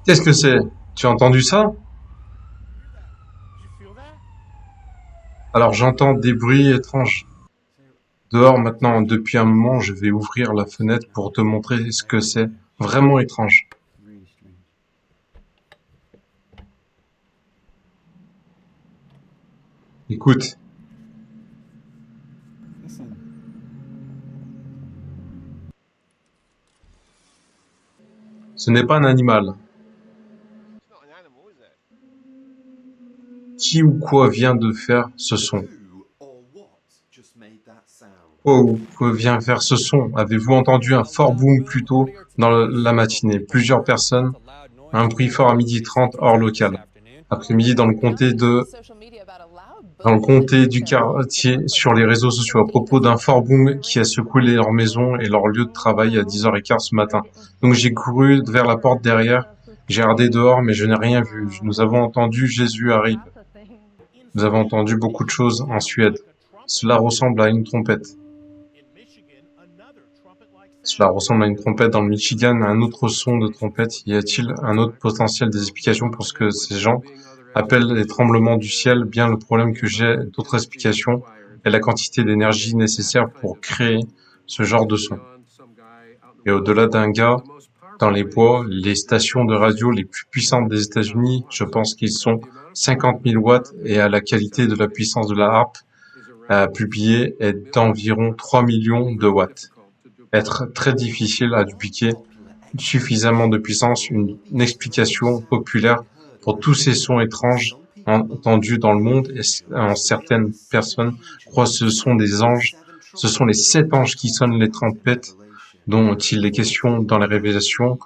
Qu'est-ce que c'est? Tu as entendu ça? Alors j'entends des bruits étranges. Dehors maintenant, depuis un moment, je vais ouvrir la fenêtre pour te montrer ce que c'est. Vraiment étrange. Écoute, ce n'est pas un animal. Qui ou quoi vient de faire ce son? Quoi ou quoi vient faire ce son? Avez-vous entendu un fort boom plus tôt dans la matinée? Plusieurs personnes, un bruit fort à 12h30 hors local. Après-midi dans le comté du quartier sur les réseaux sociaux à propos d'un fort boom qui a secoué leur maison et leur lieu de travail à 10h15 ce matin. Donc j'ai couru vers la porte derrière, j'ai regardé dehors mais je n'ai rien vu. Nous avons entendu Jésus arrive. Nous avons entendu beaucoup de choses en Suède. Cela ressemble à une trompette. Cela ressemble à une trompette dans le Michigan, un autre son de trompette. Y a-t-il un autre potentiel des explications pour ce que ces gens appellent les tremblements du ciel? Bien, le problème que j'ai d'autres explications est la quantité d'énergie nécessaire pour créer ce genre de son. Et au-delà d'un gars dans les bois, les stations de radio les plus puissantes des États-Unis, je pense qu'ils sont 50 000 watts et à la qualité de la puissance de la harpe à publier est d'environ 3 millions de watts. Être très difficile à dupliquer suffisamment de puissance, une explication populaire pour tous ces sons étranges entendus dans le monde et certaines personnes croient que ce sont des anges. Ce sont les 7 anges qui sonnent les trompettes dont il est question dans les révélations.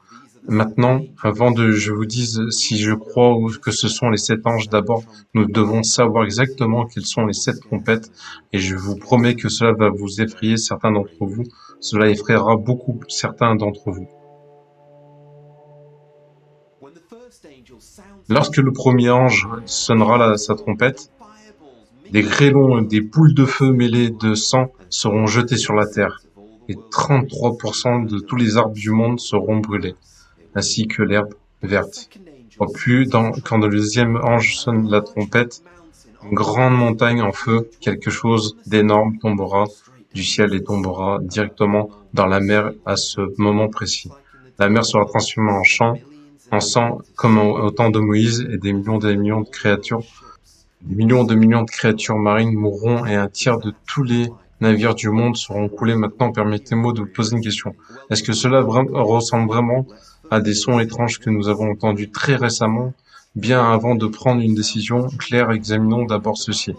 Maintenant, avant que je vous dise si je crois que ce sont les 7 anges, d'abord, nous devons savoir exactement quelles sont les 7 trompettes, et je vous promets que cela va vous effrayer certains d'entre vous. Cela effraiera beaucoup certains d'entre vous. Lorsque le premier ange sonnera sa trompette, des grêlons et des boules de feu mêlées de sang seront jetés sur la terre, et 33% de tous les arbres du monde seront brûlés, ainsi que l'herbe verte. Quand le deuxième ange sonne la trompette, une grande montagne en feu, quelque chose d'énorme tombera du ciel et tombera directement dans la mer à ce moment précis. La mer sera transformée en sang, comme au temps de Moïse, et des millions de créatures, des millions de créatures marines mourront et un tiers de tous les navires du monde seront coulés. Maintenant, permettez-moi de vous poser une question. Est-ce que cela ressemble vraiment à des sons étranges que nous avons entendus très récemment? Bien avant de prendre une décision claire, examinons d'abord ceci.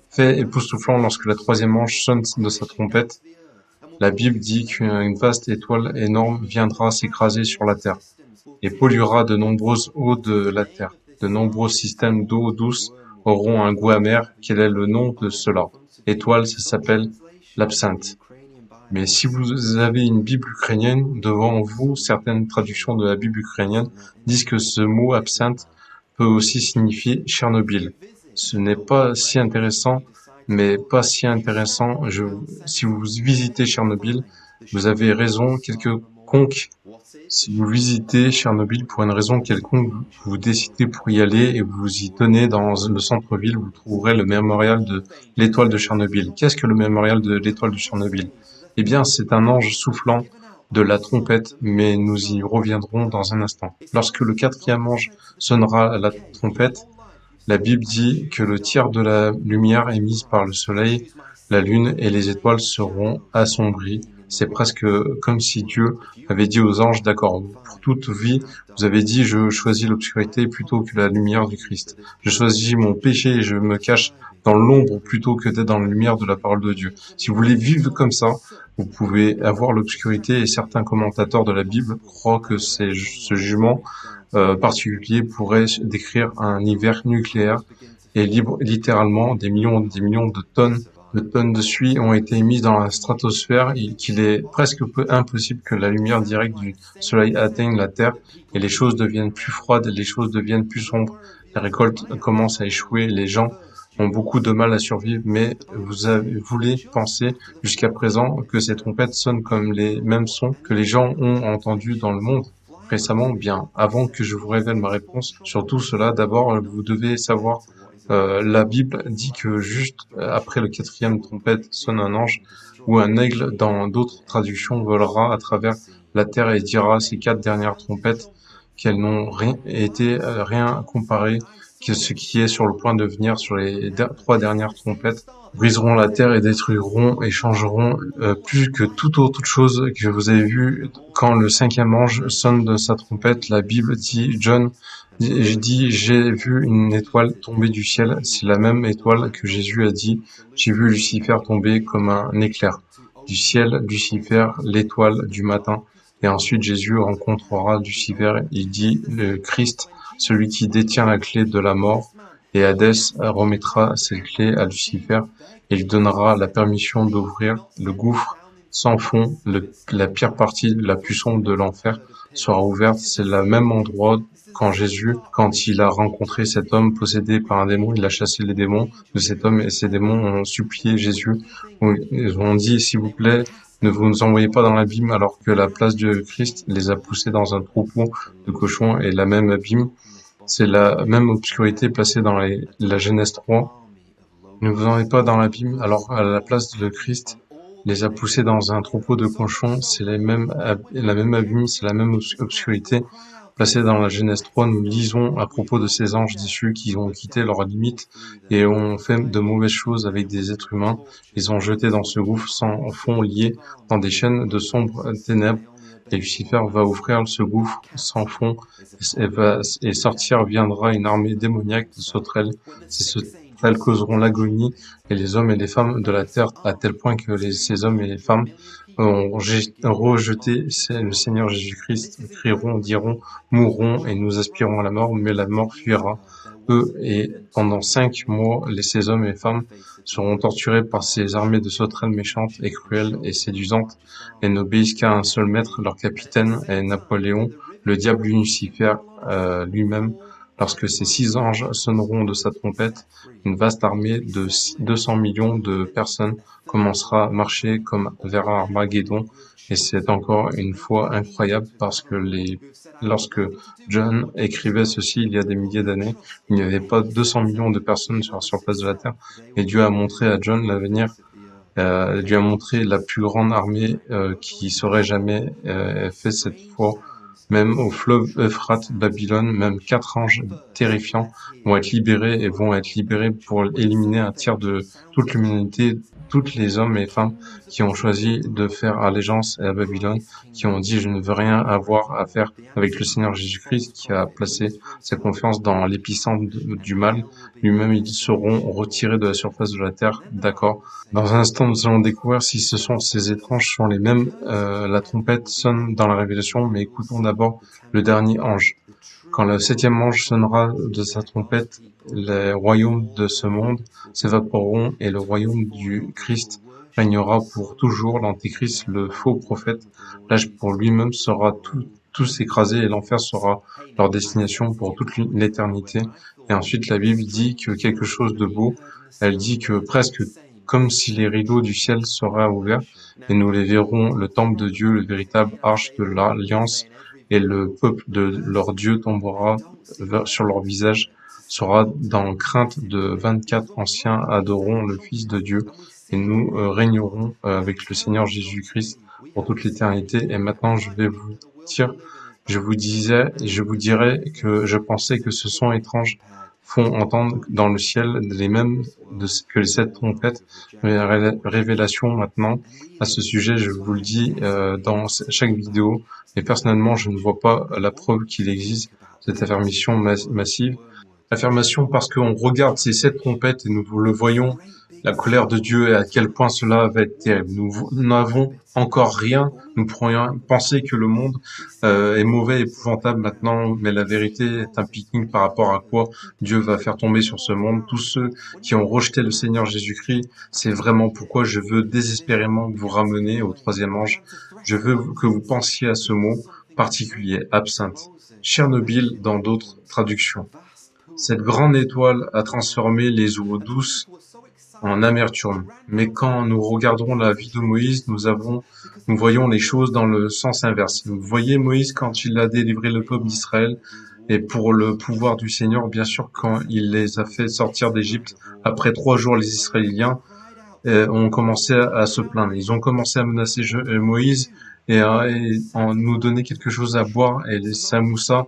Fait époustouflant lorsque la troisième ange sonne de sa trompette. La Bible dit qu'une vaste étoile énorme viendra s'écraser sur la terre et polluera de nombreuses eaux de la terre. De nombreux systèmes d'eau douce auront un goût amer. Quel est le nom de cela? Étoile, ça s'appelle l'absinthe. Mais si vous avez une Bible ukrainienne devant vous, certaines traductions de la Bible ukrainienne disent que ce mot absinthe peut aussi signifier Tchernobyl. Ce n'est pas si intéressant, mais pas si intéressant. Si vous visitez Tchernobyl, vous avez raison quelconque. Si vous visitez Tchernobyl pour une raison quelconque, vous décidez pour y aller et vous y tenez dans le centre-ville, vous trouverez le mémorial de l'étoile de Tchernobyl. Qu'est-ce que le mémorial de l'étoile de Tchernobyl? Eh bien, c'est un ange soufflant de la trompette, mais nous y reviendrons dans un instant. Lorsque le quatrième ange sonnera à la trompette, la Bible dit que le tiers de la lumière émise par le soleil, la lune et les étoiles seront assombris. C'est presque comme si Dieu avait dit aux anges, d'accord, pour toute vie, vous avez dit, je choisis l'obscurité plutôt que la lumière du Christ. Je choisis mon péché et je me cache dans l'ombre plutôt que d'être dans la lumière de la parole de Dieu. Si vous voulez vivre comme ça, vous pouvez avoir l'obscurité et certains commentateurs de la Bible croient que c'est ce jugement particulier pourrait décrire un hiver nucléaire et littéralement des millions de tonnes de suie ont été émises dans la stratosphère et qu'il est presque impossible que la lumière directe du soleil atteigne la Terre et les choses deviennent plus froides, les choses deviennent plus sombres, les récoltes commencent à échouer, les gens ont beaucoup de mal à survivre, mais voulez penser jusqu'à présent que ces trompettes sonnent comme les mêmes sons que les gens ont entendus dans le monde? récemment? Bien, avant que je vous révèle ma réponse sur tout cela, d'abord, vous devez savoir, la Bible dit que juste après le quatrième trompette sonne un ange ou un aigle dans d'autres traductions volera à travers la terre et dira ces quatre dernières trompettes qu'elles n'ont rien comparé que ce qui est sur le point de venir sur les trois dernières trompettes briseront la terre et détruiront et changeront plus que toute autre chose que vous avez vu quand le cinquième ange sonne de sa trompette. La Bible dit, j'ai vu une étoile tomber du ciel. C'est la même étoile que Jésus a dit, j'ai vu Lucifer tomber comme un éclair. Du ciel, Lucifer, l'étoile du matin. Et ensuite Jésus rencontrera Lucifer. Il dit, le Christ, celui qui détient la clé de la mort. Et Hadès remettra cette clé à Lucifer et lui donnera la permission d'ouvrir le gouffre sans fond. La pire partie, la plus sombre de l'enfer, sera ouverte. C'est le même endroit quand Jésus, quand il a rencontré cet homme possédé par un démon, il a chassé les démons de cet homme et ces démons ont supplié Jésus. Ils ont dit, s'il vous plaît, ne vous nous envoyez pas dans l'abîme alors que la place de Christ les a poussés dans un troupeau de cochons et la même abîme. C'est la même obscurité placée dans la Genèse 3. Ne vous en êtes pas dans l'abîme, alors à la place de Christ les a poussés dans un troupeau de cochons, c'est la même abîme, c'est la même obscurité placée dans la Genèse 3. Nous lisons à propos de ces anges déchus qui ont quitté leurs limites et ont fait de mauvaises choses avec des êtres humains. Ils ont jeté dans ce gouffre sans fond lié dans des chaînes de sombres ténèbres. Et Lucifer va ouvrir ce gouffre sans fond et sortir viendra une armée démoniaque de sauterelles. Ces sauterelles causeront l'agonie et les hommes et les femmes de la terre à tel point que ces hommes et les femmes ont rejeté le Seigneur Jésus-Christ, crieront, diront, mourront et nous aspirons à la mort, mais la mort fuira eux et pendant 5 mois, ces hommes et femmes seront torturés par ces armées de sauterelles méchantes et cruelles et séduisantes et n'obéissent qu'à un seul maître, leur capitaine est Napoléon, le diable Lucifer lui-même. Lorsque ces 6 anges sonneront de sa trompette, une vaste armée de 200 millions de personnes commencera à marcher comme vers Armageddon. Et c'est encore une fois incroyable parce que lorsque John écrivait ceci il y a des milliers d'années, il n'y avait pas 200 millions de personnes sur la surface de la Terre. Et Dieu a montré à John l'avenir, lui a montré la plus grande armée qui serait jamais faite cette fois. Même au fleuve Euphrate, Babylone, même 4 anges terrifiants vont être libérés pour éliminer un tiers de toute l'humanité, toutes les hommes et femmes qui ont choisi de faire allégeance à Babylone, qui ont dit je ne veux rien avoir à faire avec le Seigneur Jésus-Christ, qui a placé sa confiance dans l'épicentre du mal. Lui-même, ils seront retirés de la surface de la terre, d'accord. Dans un instant, nous allons découvrir si ces étranges sont les mêmes. La trompette sonne dans la Révélation, mais écoutons d'abord le dernier ange. Quand le 7e ange sonnera de sa trompette, les royaumes de ce monde s'évaporeront et le royaume du Christ régnera pour toujours. L'Antéchrist, le faux prophète, l'âge pour lui-même sera tous écrasés et l'enfer sera leur destination pour toute l'éternité. Et ensuite, la Bible dit que quelque chose de beau, elle dit que presque comme si les rideaux du ciel seraient ouverts, et nous les verrons, le temple de Dieu, le véritable arche de l'alliance, et le peuple de leur Dieu tombera sur leur visage, sera dans crainte de 24 anciens adoreront le Fils de Dieu, et nous régnerons avec le Seigneur Jésus-Christ pour toute l'éternité. Et maintenant, je vous dirais que je pensais que ce son étrange font entendre dans le ciel les mêmes que les 7 trompettes. Mais la révélation maintenant à ce sujet, je vous le dis dans chaque vidéo, mais personnellement, je ne vois pas la preuve qu'il existe cette affirmation massive. Affirmation parce qu'on regarde ces 7 trompettes et nous le voyons, la colère de Dieu et à quel point cela va être terrible. Nous n'avons encore rien. Nous pourrions penser que le monde est mauvais, épouvantable maintenant, mais la vérité est un pique-nique par rapport à quoi Dieu va faire tomber sur ce monde. Tous ceux qui ont rejeté le Seigneur Jésus-Christ, c'est vraiment pourquoi je veux désespérément vous ramener au 3e ange. Je veux que vous pensiez à ce mot particulier, absinthe. Tchernobyl dans d'autres traductions. Cette grande étoile a transformé les eaux douces en amertume. Mais quand nous regardons la vie de Moïse, nous avons nous voyons les choses dans le sens inverse. Vous voyez Moïse quand il a délivré le peuple d'Israël et pour le pouvoir du Seigneur, bien sûr, quand il les a fait sortir d'Égypte, après 3 jours, les Israéliens ont commencé à se plaindre. Ils ont commencé à menacer Moïse et en nous donner quelque chose à boire et ça moussa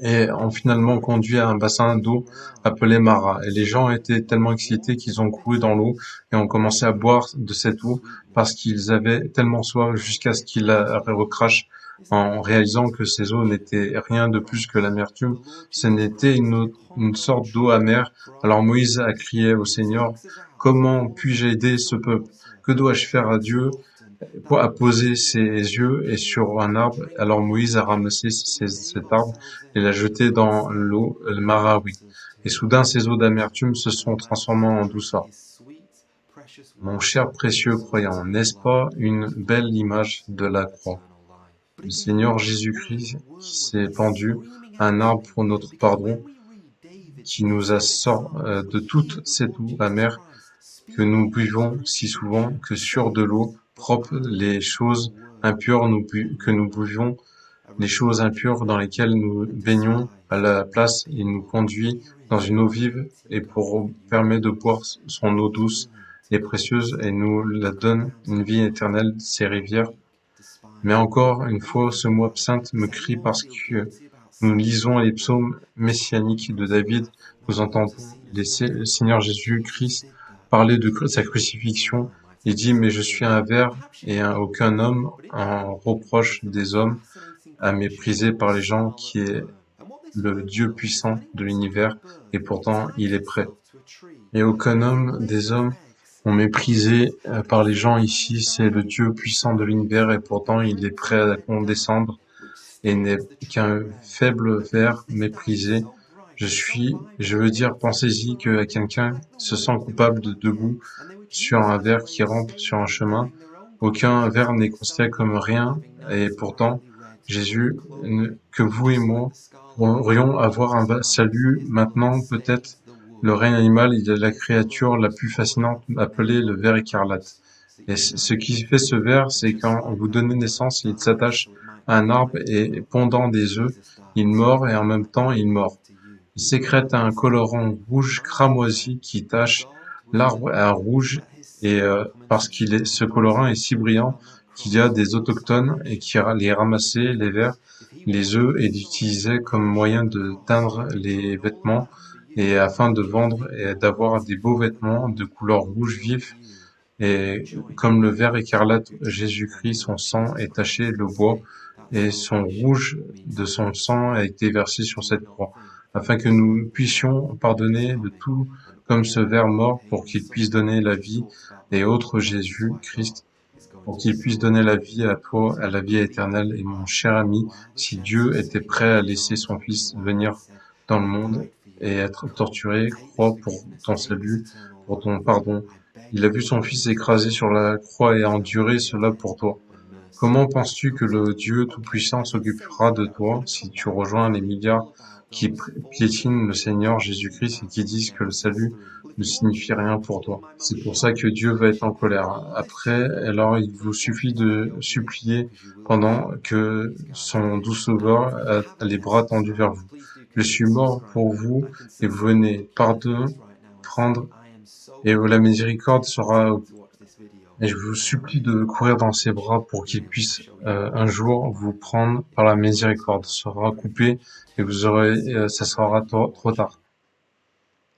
et ont finalement conduit à un bassin d'eau appelé Mara. Et les gens étaient tellement excités qu'ils ont couru dans l'eau et ont commencé à boire de cette eau parce qu'ils avaient tellement soif jusqu'à ce qu'ils la recrachent en réalisant que ces eaux n'étaient rien de plus que l'amertume. Ce n'était une sorte d'eau amère. Alors Moïse a crié au Seigneur, comment puis-je aider ce peuple? Que dois-je faire à Dieu? A posé ses yeux et sur un arbre. Alors Moïse a ramassé cet arbre et l'a jeté dans l'eau, le Marawi. Et soudain, ces eaux d'amertume se sont transformées en douceur. Mon cher précieux croyant, n'est-ce pas une belle image de la croix? Le Seigneur Jésus-Christ qui s'est pendu à un arbre pour notre pardon, qui nous a sorti de toute cette eau amère que nous buvons si souvent que sur de l'eau propre les choses impures que nous buvions, les choses impures dans lesquelles nous baignons à la place, il nous conduit dans une eau vive et pour permet de boire son eau douce et précieuse et nous la donne une vie éternelle, ces rivières. Mais encore une fois, ce mot absinthe me crie parce que nous lisons les psaumes messianiques de David, nous entendons le Seigneur Jésus-Christ parler de sa crucifixion. Il dit, mais je suis un ver et aucun homme en reproche des hommes à mépriser par les gens qui est le Dieu puissant de l'univers et pourtant il est prêt. Et aucun homme des hommes ont méprisé par les gens ici, c'est le Dieu puissant de l'univers et pourtant il est prêt à condescendre et n'est qu'un faible ver méprisé. Je veux dire, pensez-y que quelqu'un se sent coupable de debout sur un ver qui rampe sur un chemin. Aucun ver n'est considéré comme rien et pourtant, Jésus, que vous et moi pourrions avoir un salut maintenant, peut-être le règne animal, il est la créature la plus fascinante appelée le ver écarlate. Et ce qui fait ce ver, c'est quand vous donnez naissance, il s'attache à un arbre et pondant des œufs, il mord et en même temps il mord. Il sécrète un colorant rouge cramoisi qui tache l'arbre à rouge et parce ce colorant est si brillant qu'il y a des autochtones et qui les ramassaient, les vers, les œufs et l'utilisaient comme moyen de teindre les vêtements et afin de vendre et d'avoir des beaux vêtements de couleur rouge vif et comme le ver écarlate, Jésus-Christ, son sang est taché le bois, et son rouge de son sang a été versé sur cette croix, afin que nous puissions pardonner de tout comme ce ver mort pour qu'il puisse donner la vie, et autre Jésus-Christ, pour qu'il puisse donner la vie à toi, à la vie éternelle. Et mon cher ami, si Dieu était prêt à laisser son Fils venir dans le monde et être torturé, crois pour ton salut, pour ton pardon. Il a vu son Fils écrasé sur la croix et a enduré cela pour toi. Comment penses-tu que le Dieu Tout-Puissant s'occupera de toi si tu rejoins les milliards qui piétinent le Seigneur Jésus-Christ et qui disent que le salut ne signifie rien pour toi? C'est pour ça que Dieu va être en colère. Après, alors il vous suffit de supplier pendant que son doux sauveur a les bras tendus vers vous. Je suis mort pour vous et vous venez pardon, prendre et la miséricorde sera et je vous supplie de courir dans ses bras pour qu'il puisse un jour vous prendre par la miséricorde. Sera coupé et ça sera trop tard.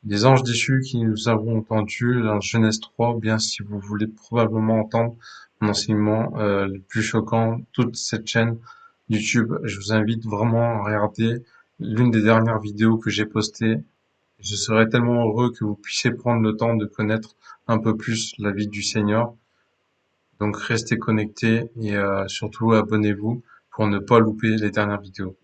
Les anges déchus qui nous avons entendus dans Genèse 3, bien si vous voulez probablement entendre mon enseignement le plus choquant, toute cette chaîne YouTube, je vous invite vraiment à regarder l'une des dernières vidéos que j'ai postées. Je serais tellement heureux que vous puissiez prendre le temps de connaître un peu plus la vie du Seigneur. Donc restez connectés et surtout abonnez-vous pour ne pas louper les dernières vidéos.